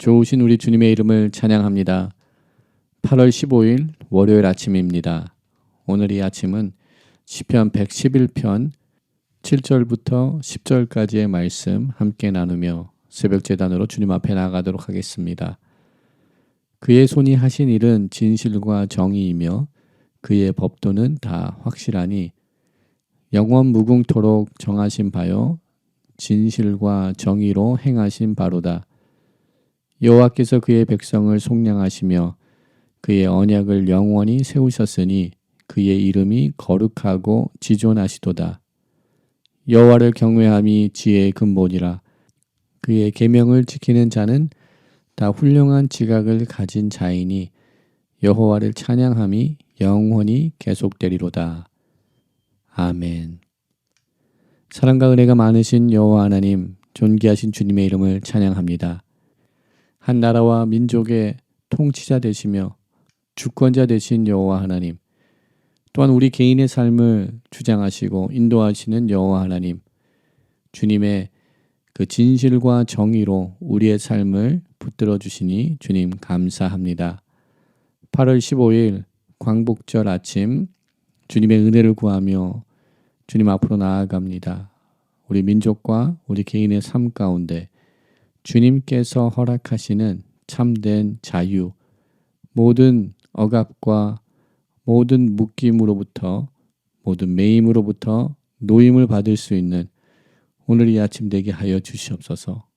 좋으신 우리 주님의 이름을 찬양합니다. 8월 15일 월요일 아침입니다. 오늘 이 아침은 시편 111편 7절부터 10절까지의 말씀 함께 나누며 새벽 제단으로 주님 앞에 나아가도록 하겠습니다. 그의 손이 하신 일은 진실과 정의이며 그의 법도는 다 확실하니 영원 무궁토록 정하신 바요 진실과 정의로 행하신 바로다. 여호와께서 그의 백성을 속량하시며 그의 언약을 영원히 세우셨으니 그의 이름이 거룩하고 지존하시도다. 여호와를 경외함이 지혜의 근본이라. 그의 계명을 지키는 자는 다 훌륭한 지각을 가진 자이니 여호와를 찬양함이 영원히 계속되리로다. 아멘. 사랑과 은혜가 많으신 여호와 하나님, 존귀하신 주님의 이름을 찬양합니다. 한 나라와 민족의 통치자 되시며 주권자 되신 여호와 하나님, 또한 우리 개인의 삶을 주장하시고 인도하시는 여호와 하나님, 주님의 그 진실과 정의로 우리의 삶을 붙들어 주시니 주님 감사합니다. 8월 15일 광복절 아침 주님의 은혜를 구하며 주님 앞으로 나아갑니다. 우리 민족과 우리 개인의 삶 가운데 주님께서 허락하시는 참된 자유, 모든 억압과 모든 묶임으로부터, 모든 매임으로부터 노임을 받을 수 있는 오늘 이 아침 되게 하여 주시옵소서.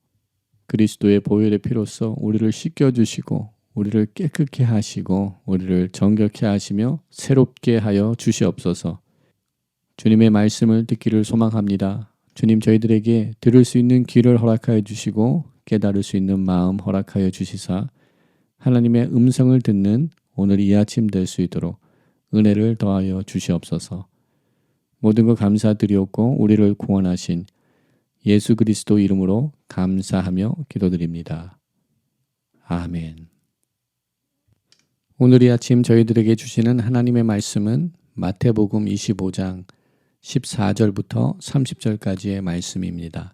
그리스도의 보혈의 피로써 우리를 씻겨주시고 우리를 깨끗게 하시고 우리를 정결케 하시며 새롭게 하여 주시옵소서. 주님의 말씀을 듣기를 소망합니다. 주님, 저희들에게 들을 수 있는 귀를 허락하여 주시고 깨달을 수 있는 마음 허락하여 주시사 하나님의 음성을 듣는 오늘 이 아침 될 수 있도록 은혜를 더하여 주시옵소서. 모든 것 감사드리옵고 우리를 구원하신 예수 그리스도 이름으로 감사하며 기도드립니다. 아멘. 오늘 이 아침 저희들에게 주시는 하나님의 말씀은 마태복음 25장 14절부터 30절까지의 말씀입니다.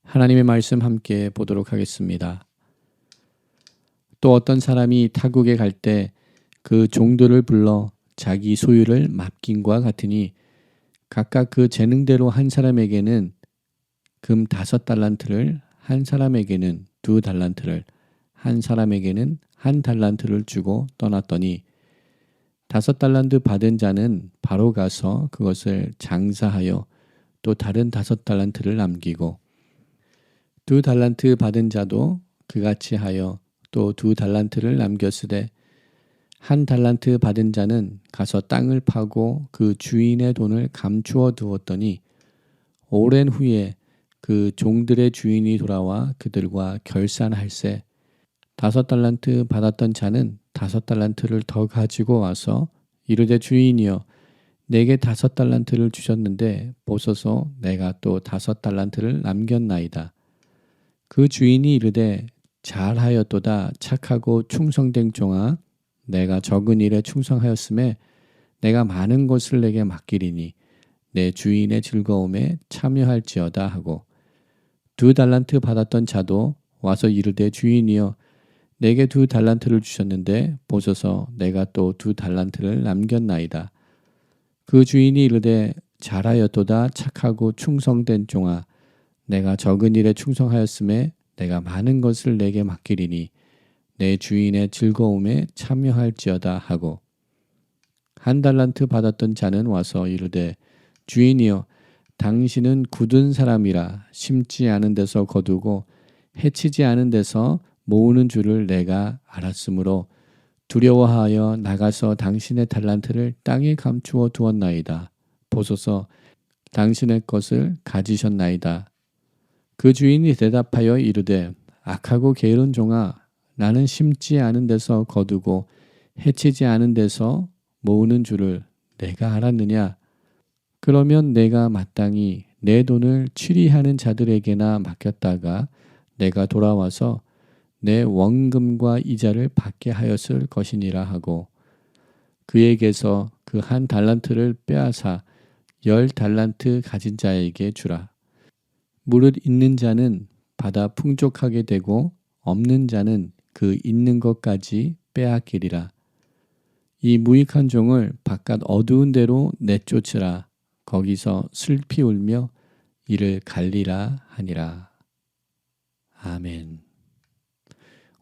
하나님의 말씀 함께 보도록 하겠습니다. 또 어떤 사람이 타국에 갈 때 그 종들을 불러 자기 소유를 맡김과 같으니 각각 그 재능대로 한 사람에게는 금 5달란트를, 한 사람에게는 2달란트를, 한 사람에게는 1달란트를 주고 떠났더니 5달란트 받은 자는 바로 가서 그것을 장사하여 또 다른 5달란트를 남기고 2달란트 받은 자도 그같이 하여 또 2달란트를 남겼으되 1달란트 받은 자는 가서 땅을 파고 그 주인의 돈을 감추어 두었더니 오랜 후에 그 종들의 주인이 돌아와 그들과 결산할세 5달란트 받았던 자는 5달란트를 더 가지고 와서 이르되 주인이여 내게 5달란트를 주셨는데 보소서 내가 또 5달란트를 남겼나이다. 그 주인이 이르되 잘하였도다 착하고 충성된 종아 내가 적은 일에 충성하였음에 내가 많은 것을 내게 맡기리니 내 주인의 즐거움에 참여할지어다 하고 2달란트 받았던 자도 와서 이르되 주인이여 내게 2달란트를 주셨는데 보소서 내가 또 2달란트를 남겼나이다. 그 주인이 이르되 잘하였도다 착하고 충성된 종아 내가 적은 일에 충성하였음에 내가 많은 것을 내게 맡기리니 내 주인의 즐거움에 참여할지어다 하고 1달란트 받았던 자는 와서 이르되 주인이여 당신은 굳은 사람이라 심지 않은 데서 거두고 해치지 않은 데서 모으는 줄을 내가 알았으므로 두려워하여 나가서 당신의 달란트를 땅에 감추어 두었나이다. 보소서 당신의 것을 가지셨나이다. 그 주인이 대답하여 이르되 악하고 게으른 종아 나는 심지 않은 데서 거두고 해치지 않은 데서 모으는 줄을 내가 알았느냐? 그러면 내가 마땅히 내 돈을 취리하는 자들에게나 맡겼다가 내가 돌아와서 내 원금과 이자를 받게 하였을 것이니라 하고 그에게서 그 1달란트를 빼앗아 10달란트 가진 자에게 주라. 무릇 있는 자는 받아 풍족하게 되고 없는 자는 그 있는 것까지 빼앗기리라. 이 무익한 종을 바깥 어두운 데로 내쫓으라. 거기서 슬피 울며 이를 갈리라 하니라. 아멘.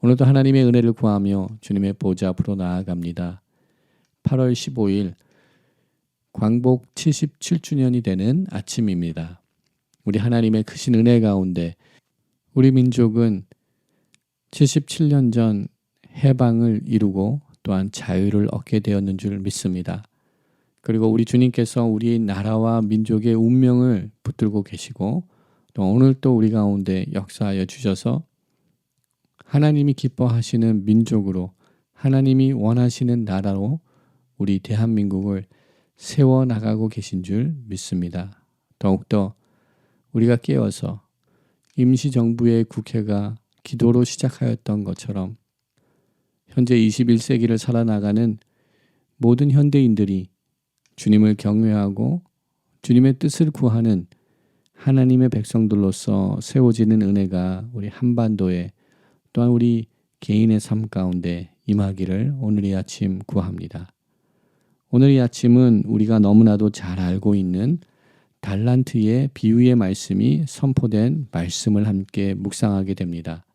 오늘도 하나님의 은혜를 구하며 주님의 보좌 앞으로 나아갑니다. 8월 15일 광복 77주년이 되는 아침입니다. 우리 하나님의 크신 은혜 가운데 우리 민족은 77년 전 해방을 이루고 또한 자유를 얻게 되었는 줄 믿습니다. 그리고 우리 주님께서 우리 나라와 민족의 운명을 붙들고 계시고 또 오늘 또 우리 가운데 역사하여 주셔서 하나님이 기뻐하시는 민족으로 하나님이 원하시는 나라로 우리 대한민국을 세워나가고 계신 줄 믿습니다. 더욱더 우리가 깨어서 임시정부의 국회가 기도로 시작하였던 것처럼 현재 21세기를 살아나가는 모든 현대인들이 주님을 경외하고 주님의 뜻을 구하는 하나님의 백성들로서 세워지는 은혜가 우리 한반도에 또한 우리 개인의 삶 가운데 임하기를 오늘 이 아침 구합니다. 오늘 이 아침은 우리가 너무나도 잘 알고 있는 달란트의 비유의 말씀이 선포된 말씀을 함께 묵상하게 됩니다.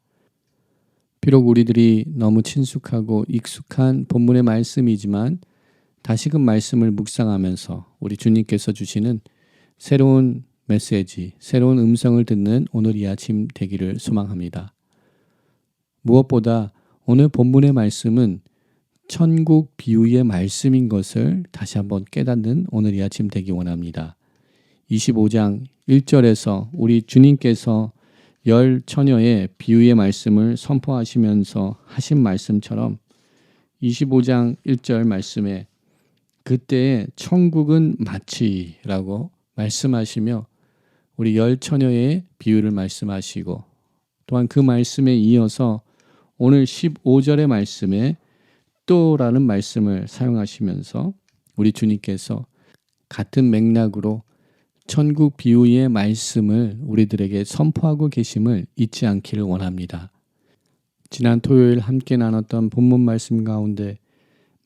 비록 우리들이 너무 친숙하고 익숙한 본문의 말씀이지만 다시금 말씀을 묵상하면서 우리 주님께서 주시는 새로운 메시지, 새로운 음성을 듣는 오늘 이 아침 되기를 소망합니다. 무엇보다 오늘 본문의 말씀은 천국 비유의 말씀인 것을 다시 한번 깨닫는 오늘 이 아침 되기 원합니다. 25장 1절에서 우리 주님께서 열 처녀의 비유의 말씀을 선포하시면서 하신 말씀처럼 25장 1절 말씀에 그때의 천국은 마치라고 말씀하시며 우리 열 처녀의 비유를 말씀하시고 또한 그 말씀에 이어서 오늘 15절의 말씀에 또라는 말씀을 사용하시면서 우리 주님께서 같은 맥락으로 천국 비유의 말씀을 우리들에게 선포하고 계심을 잊지 않기를 원합니다. 지난 토요일 함께 나눴던 본문 말씀 가운데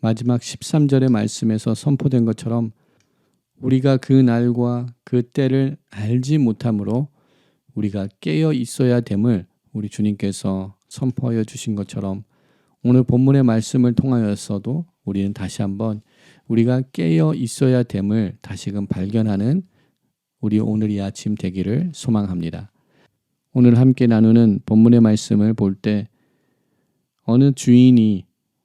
마지막 13절의 말씀에서 선포된 것처럼 우리가 그 날과 그 때를 알지 못하므로 우리가 깨어 있어야 됨을 우리 주님께서 선포하여 주신 것처럼 오늘 본문의 말씀을 통하여서도 우리는 다시 한번 우리가 깨어 있어야 됨을 다시금 발견하는 우리 오늘 이 아침 되기를 소망합니다. 오늘 함께 나누는 본문의 말씀을 볼 때 어느 주인이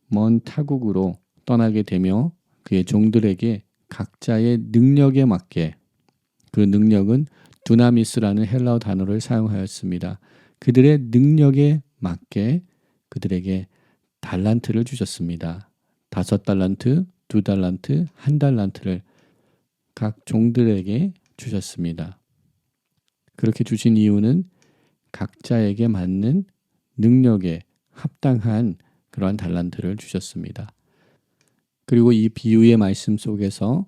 먼 타국으로 떠나게 되며 그의 종들에게 각자의 능력에 맞게 그 능력은 두나미스라는 헬라어 단어를 사용하였습니다. 그들의 능력에 맞게 그들에게 달란트를 주셨습니다. 5달란트, 2달란트, 1달란트를 각 종들에게 주셨습니다. 그렇게 주신 이유는 각자에게 맞는 능력에 합당한 그러한 달란트를 주셨습니다. 그리고 이 비유의 말씀 속에서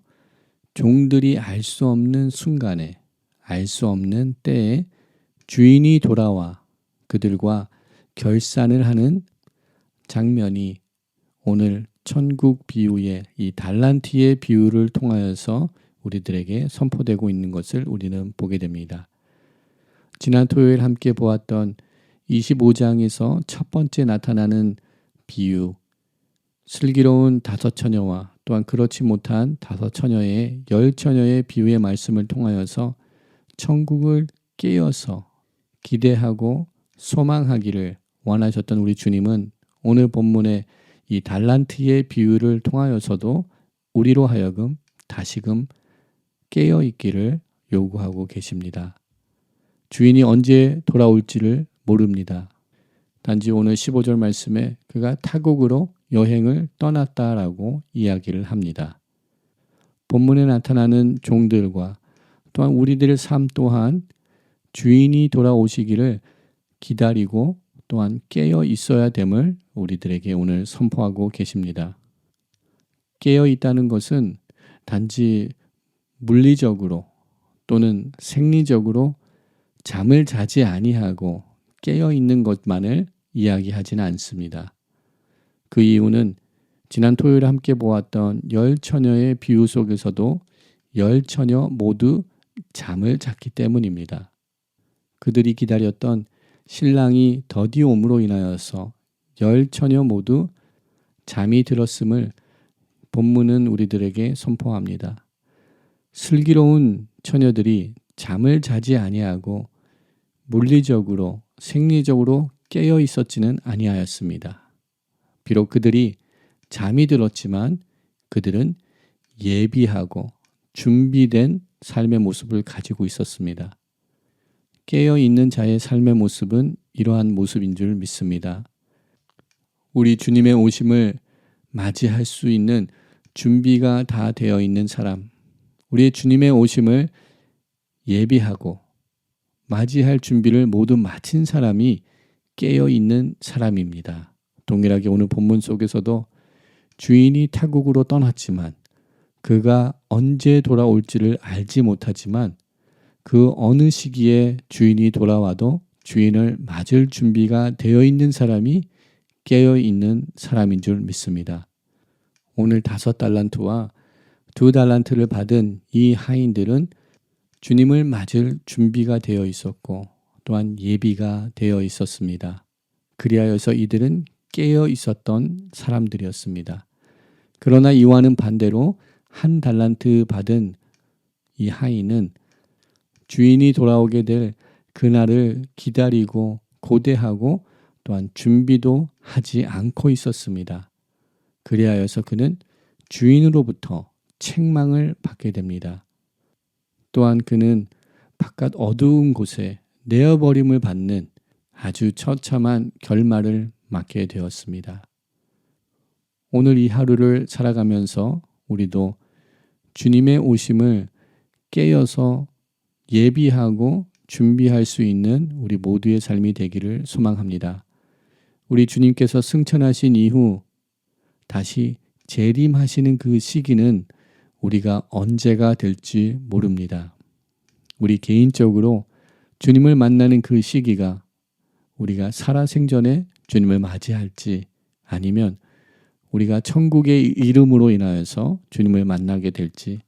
종들이 알 수 없는 순간에 알 수 없는 때에 주인이 돌아와 그들과 결산을 하는 장면이 오늘 천국 비유의 이 달란트의 비유를 통하여서 우리들에게 선포되고 있는 것을 우리는 보게 됩니다. 지난 토요일 함께 보았던 25장에서 첫 번째 나타나는 비유, 슬기로운 5처녀와 또한 그렇지 못한 5처녀의 10처녀의 비유의 말씀을 통하여서 천국을 깨어서 기대하고 소망하기를 원하셨던 우리 주님은 오늘 본문의 이 달란트의 비유를 통하여서도 우리로 하여금 다시금 깨어있기를 요구하고 계십니다. 주인이 언제 돌아올지를 모릅니다. 단지 오늘 15절 말씀에 그가 타국으로 여행을 떠났다라고 이야기를 합니다. 본문에 나타나는 종들과 또한 우리들의 삶 또한 주인이 돌아오시기를 기다리고 또한 깨어 있어야 됨을 우리들에게 오늘 선포하고 계십니다. 깨어 있다는 것은 단지 물리적으로 또는 생리적으로 잠을 자지 아니하고 깨어 있는 것만을 이야기하지는 않습니다. 그 이유는 지난 토요일에 함께 보았던 10처녀의 비유 속에서도 10처녀 모두 잠을 잤기 때문입니다. 그들이 기다렸던 신랑이 더디 옴으로 인하여서 10처녀 모두 잠이 들었음을 본문은 우리들에게 선포합니다. 슬기로운 처녀들이 잠을 자지 아니하고 물리적으로 생리적으로 깨어 있었지는 아니하였습니다. 비록 그들이 잠이 들었지만 그들은 예비하고 준비된 삶의 모습을 가지고 있었습니다. 깨어 있는 자의 삶의 모습은 이러한 모습인 줄 믿습니다. 우리 주님의 오심을 맞이할 수 있는 준비가 다 되어 있는 사람, 우리의 주님의 오심을 예비하고 맞이할 준비를 모두 마친 사람이 깨어 있는 사람입니다. 동일하게 오늘 본문 속에서도 주인이 타국으로 떠났지만 그가 언제 돌아올지를 알지 못하지만 그 어느 시기에 주인이 돌아와도 주인을 맞을 준비가 되어 있는 사람이 깨어 있는 사람인 줄 믿습니다. 오늘 5달란트와 2달란트를 받은 이 하인들은 주님을 맞을 준비가 되어 있었고 또한 예비가 되어 있었습니다. 그리하여서 이들은 깨어 있었던 사람들이었습니다. 그러나 이와는 반대로 1달란트 받은 이 하인은 주인이 돌아오게 될 그날을 기다리고 고대하고 또한 준비도 하지 않고 있었습니다. 그리하여서 그는 주인으로부터 책망을 받게 됩니다. 또한 그는 바깥 어두운 곳에 내어버림을 받는 아주 처참한 결말을 맞게 되었습니다. 오늘 이 하루를 살아가면서 우리도 주님의 오심을 깨어서 예비하고 준비할 수 있는 우리 모두의 삶이 되기를 소망합니다. 우리 주님께서 승천하신 이후 다시 재림하시는 그 시기는 우리가 언제가 될지 모릅니다. 우리 개인적으로 주님을 만나는 그 시기가 우리가 살아생전에 주님을 맞이할지 아니면 우리가 천국의 이름으로 인하여서 주님을 만나게 될지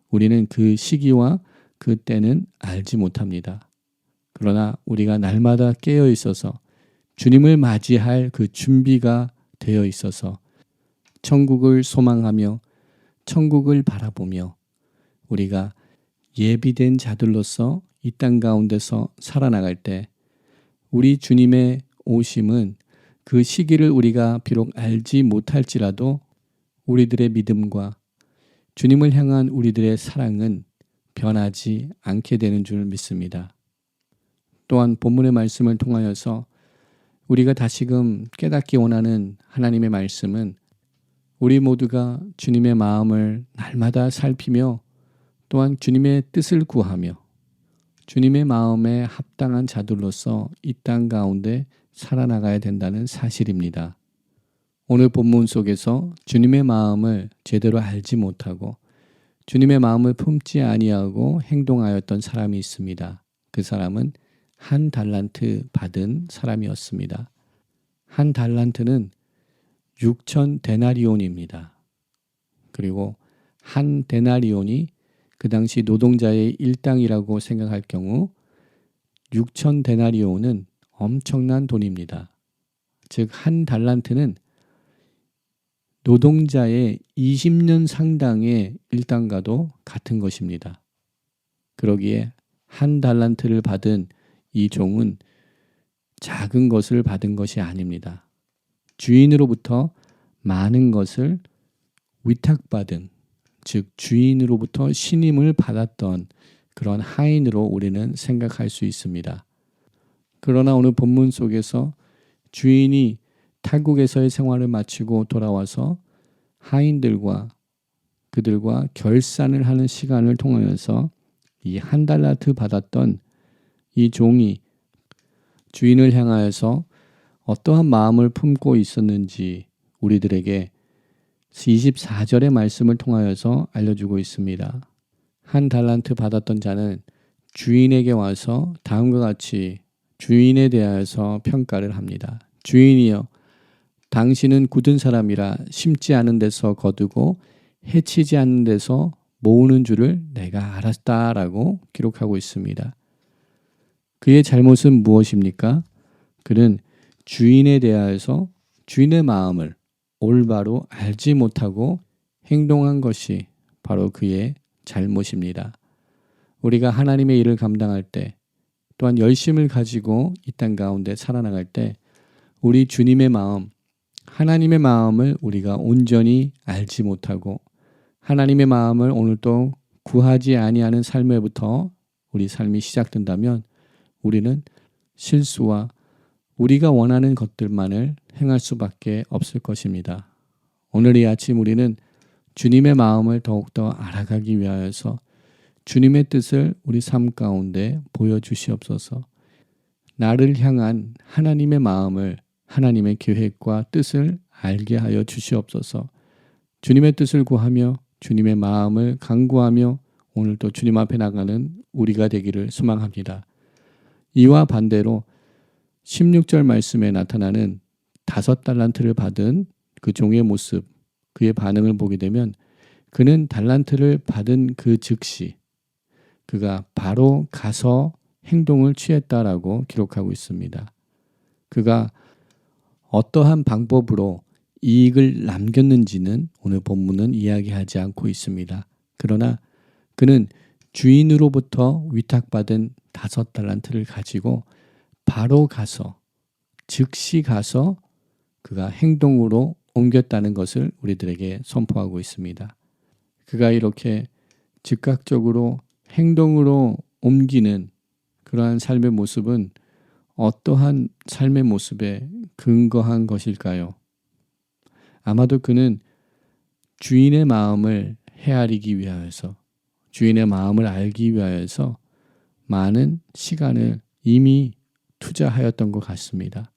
우리는 그 시기와 그 때는 알지 못합니다. 그러나 우리가 날마다 깨어 있어서 주님을 맞이할 그 준비가 되어 있어서 천국을 소망하며 천국을 바라보며 우리가 예비된 자들로서 이 땅 가운데서 살아나갈 때 우리 주님의 오심은 그 시기를 우리가 비록 알지 못할지라도 우리들의 믿음과 주님을 향한 우리들의 사랑은 변하지 않게 되는 줄 믿습니다. 또한 본문의 말씀을 통하여서 우리가 다시금 깨닫기 원하는 하나님의 말씀은 우리 모두가 주님의 마음을 날마다 살피며 또한 주님의 뜻을 구하며 주님의 마음에 합당한 자들로서 이 땅 가운데 살아나가야 된다는 사실입니다. 오늘 본문 속에서 주님의 마음을 제대로 알지 못하고 주님의 마음을 품지 아니하고 행동하였던 사람이 있습니다. 그 사람은 1달란트 받은 사람이었습니다. 1달란트는 6,000데나리온입니다. 그리고 1데나리온이 그 당시 노동자의 일당이라고 생각할 경우 6,000데나리온은 엄청난 돈입니다. 즉 1달란트는 노동자의 20년 상당의 일당과도 같은 것입니다. 그러기에 1달란트를 받은 이 종은 작은 것을 받은 것이 아닙니다. 주인으로부터 많은 것을 위탁받은, 즉 주인으로부터 신임을 받았던 그런 하인으로 우리는 생각할 수 있습니다. 그러나 오늘 본문 속에서 주인이 탈국에서의 생활을 마치고 돌아와서 하인들과 그들과 결산을 하는 시간을 통하여서 이 1달란트 받았던 이 종이 주인을 향하여서 어떠한 마음을 품고 있었는지 우리들에게 24절의 말씀을 통하여서 알려주고 있습니다. 1달란트 받았던 자는 주인에게 와서 다음과 같이 주인에 대하여서 평가를 합니다. 주인이여, 당신은 굳은 사람이라 심지 않은 데서 거두고 해치지 않는 데서 모으는 줄을 내가 알았다라고 기록하고 있습니다. 그의 잘못은 무엇입니까? 그는 주인에 대하여서 주인의 마음을 올바로 알지 못하고 행동한 것이 바로 그의 잘못입니다. 우리가 하나님의 일을 감당할 때, 또한 열심을 가지고 이 땅 가운데 살아나갈 때 우리 주님의 마음, 하나님의 마음을 우리가 온전히 알지 못하고 하나님의 마음을 오늘도 구하지 아니하는 삶에부터 우리 삶이 시작된다면 우리는 실수와 우리가 원하는 것들만을 행할 수밖에 없을 것입니다. 오늘 이 아침 우리는 주님의 마음을 더욱더 알아가기 위하여서 주님의 뜻을 우리 삶 가운데 보여주시옵소서. 나를 향한 하나님의 마음을, 하나님의 계획과 뜻을 알게 하여 주시옵소서. 주님의 뜻을 구하며 주님의 마음을 간구하며 오늘도 주님 앞에 나가는 우리가 되기를 소망합니다. 이와 반대로 16절 말씀에 나타나는 5달란트를 받은 그 종의 모습, 그의 반응을 보게 되면 그는 달란트를 받은 그 즉시 그가 바로 가서 행동을 취했다라고 기록하고 있습니다. 그가 어떠한 방법으로 이익을 남겼는지는 오늘 본문은 이야기하지 않고 있습니다. 그러나 그는 주인으로부터 위탁받은 5달란트를 가지고 바로 가서, 즉시 가서 그가 행동으로 옮겼다는 것을 우리들에게 선포하고 있습니다. 그가 이렇게 즉각적으로 행동으로 옮기는 그러한 삶의 모습은 어떠한 삶의 모습에 근거한 것일까요? 아마도 그는 주인의 마음을 헤아리기 위하여서, 주인의 마음을 알기 위하여서 많은 시간을 이미 투자하였던 것 같습니다.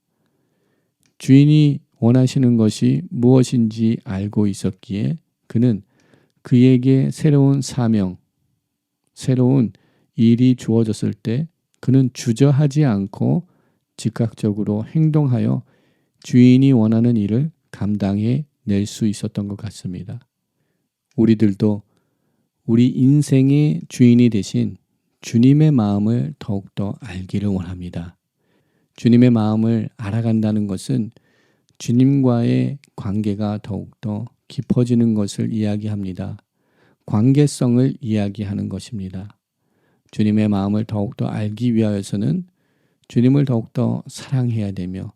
주인이 원하시는 것이 무엇인지 알고 있었기에 그는 그에게 새로운 사명, 새로운 일이 주어졌을 때 그는 주저하지 않고 즉각적으로 행동하여 주인이 원하는 일을 감당해 낼 수 있었던 것 같습니다. 우리들도 우리 인생의 주인이 되신 주님의 마음을 더욱더 알기를 원합니다. 주님의 마음을 알아간다는 것은 주님과의 관계가 더욱더 깊어지는 것을 이야기합니다. 관계성을 이야기하는 것입니다. 주님의 마음을 더욱더 알기 위하여서는 주님을 더욱더 사랑해야 되며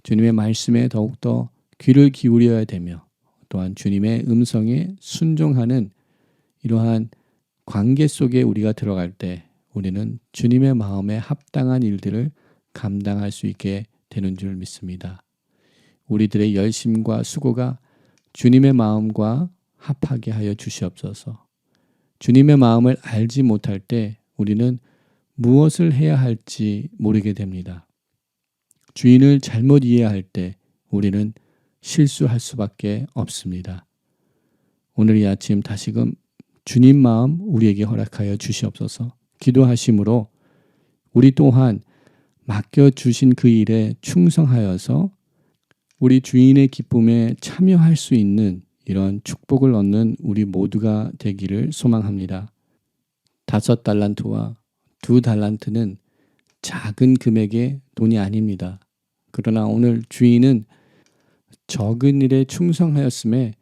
주님의 말씀에 더욱더 귀를 기울여야 되며 또한 주님의 음성에 순종하는 이러한 관계 속에 우리가 들어갈 때 우리는 주님의 마음에 합당한 일들을 감당할 수 있게 되는 줄 믿습니다. 우리들의 열심과 수고가 주님의 마음과 합하게 하여 주시옵소서. 주님의 마음을 알지 못할 때 우리는 무엇을 해야 할지 모르게 됩니다. 주인을 잘못 이해할 때 우리는 실수할 수밖에 없습니다. 오늘 이 아침 다시금 주님 마음 우리에게 허락하여 주시옵소서. 기도하심으로 우리 또한 맡겨주신 그 일에 충성하여서 우리 주인의 기쁨에 참여할 수 있는 이런 축복을 얻는 우리 모두가 되기를 소망합니다. 5달란트와 2달란트는 작은 금액의 돈이 아닙니다. 그러나 오늘 주인은 적은 일에 충성하였음에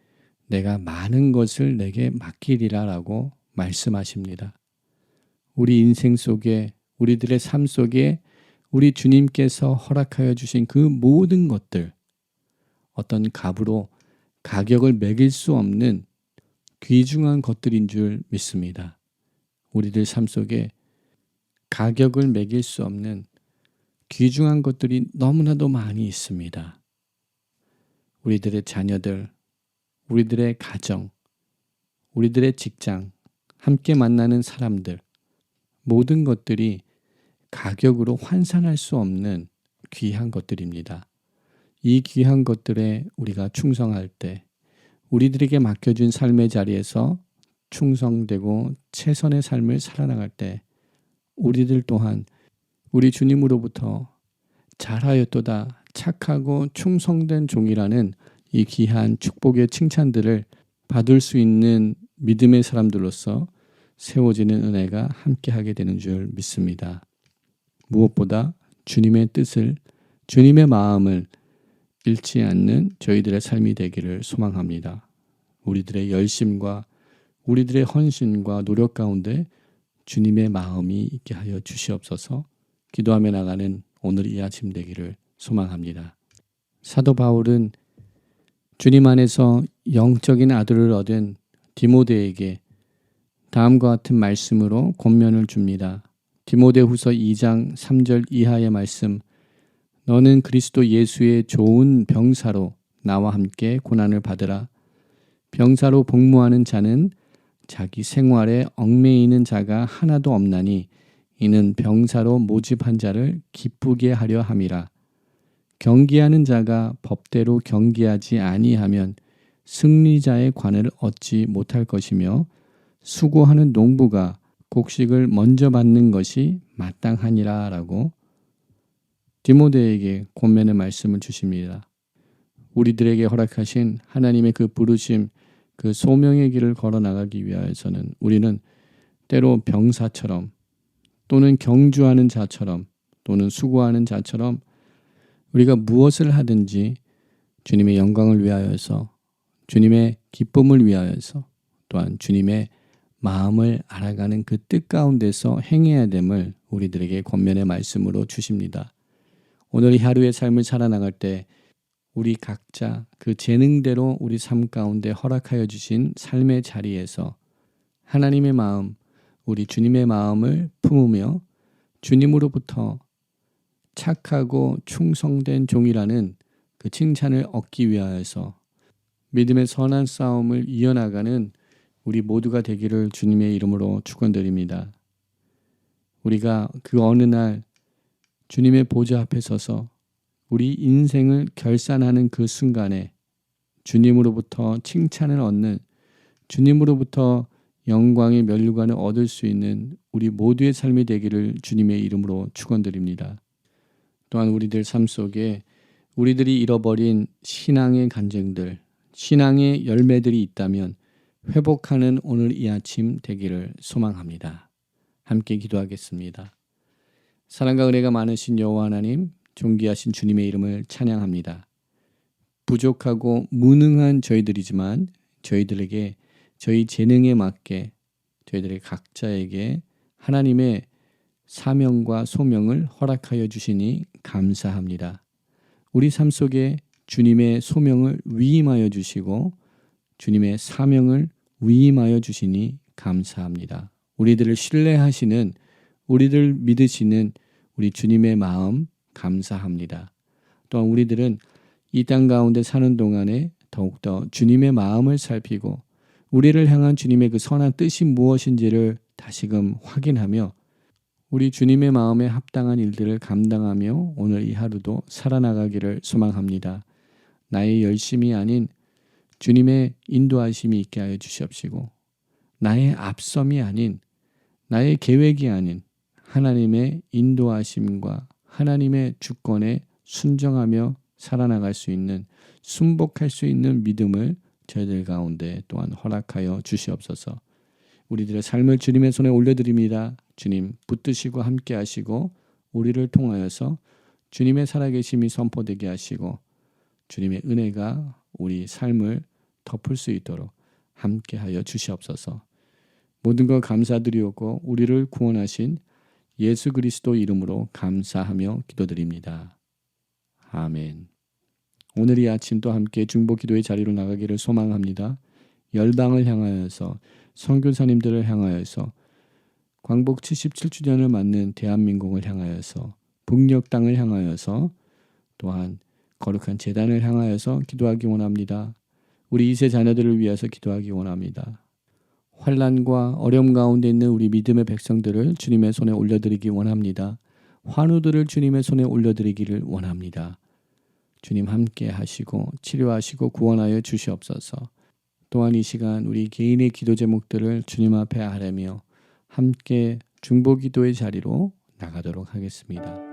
내가 많은 것을 내게 맡기리라 라고 말씀하십니다. 우리 인생 속에, 우리들의 삶 속에 우리 주님께서 허락하여 주신 그 모든 것들, 어떤 값으로 가격을 매길 수 없는 귀중한 것들인 줄 믿습니다. 우리들 삶 속에 가격을 매길 수 없는 귀중한 것들이 너무나도 많이 있습니다. 우리들의 자녀들, 우리들의 가정, 우리들의 직장, 함께 만나는 사람들, 모든 것들이 가격으로 환산할 수 없는 귀한 것들입니다. 이 귀한 것들에 우리가 충성할 때, 우리들에게 맡겨준 삶의 자리에서 충성되고 최선의 삶을 살아나갈 때 우리들 또한 우리 주님으로부터 잘하였도다, 착하고 충성된 종이라는 이 귀한 축복의 칭찬들을 받을 수 있는 믿음의 사람들로서 세워지는 은혜가 함께하게 되는 줄 믿습니다. 무엇보다 주님의 뜻을, 주님의 마음을 잃지 않는 저희들의 삶이 되기를 소망합니다. 우리들의 열심과 우리들의 헌신과 노력 가운데 주님의 마음이 있게 하여 주시옵소서. 기도하며 나가는 오늘 이 아침 되기를 소망합니다. 사도 바울은 주님 안에서 영적인 아들을 얻은 디모데에게 다음과 같은 말씀으로 권면을 줍니다. 디모데후서 2장 3절 이하의 말씀. 너는 그리스도 예수의 좋은 병사로 나와 함께 고난을 받으라. 병사로 복무하는 자는 자기 생활에 얽매이는 자가 하나도 없나니 이는 병사로 모집한 자를 기쁘게 하려 함이라. 경기하는 자가 법대로 경기하지 아니하면 승리자의 관을 얻지 못할 것이며 수고하는 농부가 곡식을 먼저 받는 것이 마땅하니라 라고 디모데에게 권면의 말씀을 주십니다. 우리들에게 허락하신 하나님의 그 부르심, 그 소명의 길을 걸어 나가기 위하여서는 우리는 때로 병사처럼 또는 경주하는 자처럼 또는 수고하는 자처럼 우리가 무엇을 하든지 주님의 영광을 위하여서, 주님의 기쁨을 위하여서, 또한 주님의 마음을 알아가는 그 뜻 가운데서 행해야 됨을 우리들에게 권면의 말씀으로 주십니다. 오늘 이 하루의 삶을 살아나갈 때 우리 각자 그 재능대로 우리 삶 가운데 허락하여 주신 삶의 자리에서 하나님의 마음, 우리 주님의 마음을 품으며 주님으로부터 착하고 충성된 종이라는 그 칭찬을 얻기 위하여서 믿음의 선한 싸움을 이어나가는 우리 모두가 되기를 주님의 이름으로 축원드립니다. 우리가 그 어느 날 주님의 보좌 앞에 서서 우리 인생을 결산하는 그 순간에 주님으로부터 칭찬을 얻는, 주님으로부터 영광의 면류관을 얻을 수 있는 우리 모두의 삶이 되기를 주님의 이름으로 축원드립니다. 또한 우리들 삶 속에 우리들이 잃어버린 신앙의 간증들, 신앙의 열매들이 있다면 회복하는 오늘 이 아침 되기를 소망합니다. 함께 기도하겠습니다. 사랑과 은혜가 많으신 여호와 하나님, 존귀하신 주님의 이름을 찬양합니다. 부족하고 무능한 저희들이지만 저희들에게 저희 재능에 맞게 저희들의 각자에게 하나님의 사명과 소명을 허락하여 주시니 감사합니다. 우리 삶 속에 주님의 소명을 위임하여 주시고 주님의 사명을 위임하여 주시니 감사합니다. 우리들을 신뢰하시는, 우리들 믿으시는 우리 주님의 마음 감사합니다. 또한 우리들은 이 땅 가운데 사는 동안에 더욱더 주님의 마음을 살피고 우리를 향한 주님의 그 선한 뜻이 무엇인지를 다시금 확인하며 우리 주님의 마음에 합당한 일들을 감당하며 오늘 이 하루도 살아나가기를 소망합니다. 나의 열심이 아닌 주님의 인도하심이 있게 하여 주시옵시고 나의 앞섬이 아닌 나의 계획이 아닌 하나님의 인도하심과 하나님의 주권에 순종하며 살아나갈 수 있는, 순복할 수 있는 믿음을 저희들 가운데 또한 허락하여 주시옵소서. 우리들의 삶을 주님의 손에 올려드립니다. 주님 붙드시고 함께 하시고 우리를 통하여서 주님의 살아계심이 선포되게 하시고 주님의 은혜가 우리 삶을 덮을 수 있도록 함께하여 주시옵소서. 모든 것 감사드리오고 우리를 구원하신 예수 그리스도 이름으로 감사하며 기도드립니다. 아멘. 오늘 이 아침도 함께 중보 기도의 자리로 나가기를 소망합니다. 열방을 향하여서, 선교사님들을 향하여서, 광복 77주년을 맞는 대한민국을 향하여서, 북녘 땅을 향하여서, 또한 거룩한 제단을 향하여서 기도하기 원합니다. 우리 2세 자녀들을 위해서 기도하기 원합니다. 환난과 어려움 가운데 있는 우리 믿음의 백성들을 주님의 손에 올려드리기 원합니다. 환우들을 주님의 손에 올려드리기를 원합니다. 주님 함께 하시고 치료하시고 구원하여 주시옵소서. 또한 이 시간 우리 개인의 기도 제목들을 주님 앞에 아뢰며 함께 중보기도의 자리로 나가도록 하겠습니다.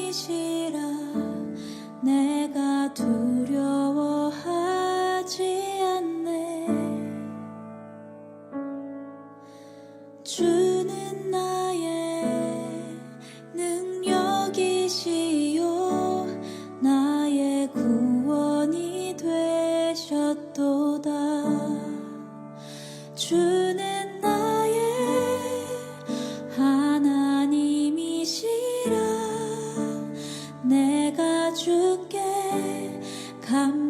편이시라 내가 두려워하지 않네. 주는 나의 능력이시요 나의 구원이 되셨도다. 주는 나의 하나님이시라 내가 주께 감사하리이다.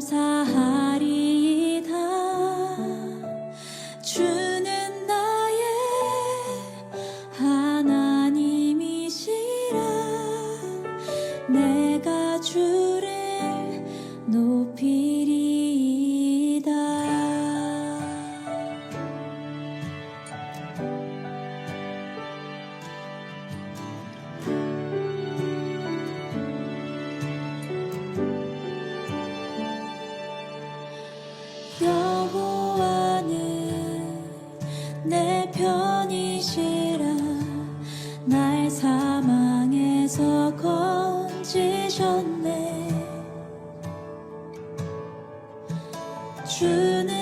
주는 나의 하나님이시라 내가 주를 높이리이다. 여호와는 내 편이시라 날 사망에서 건지셨네. 주는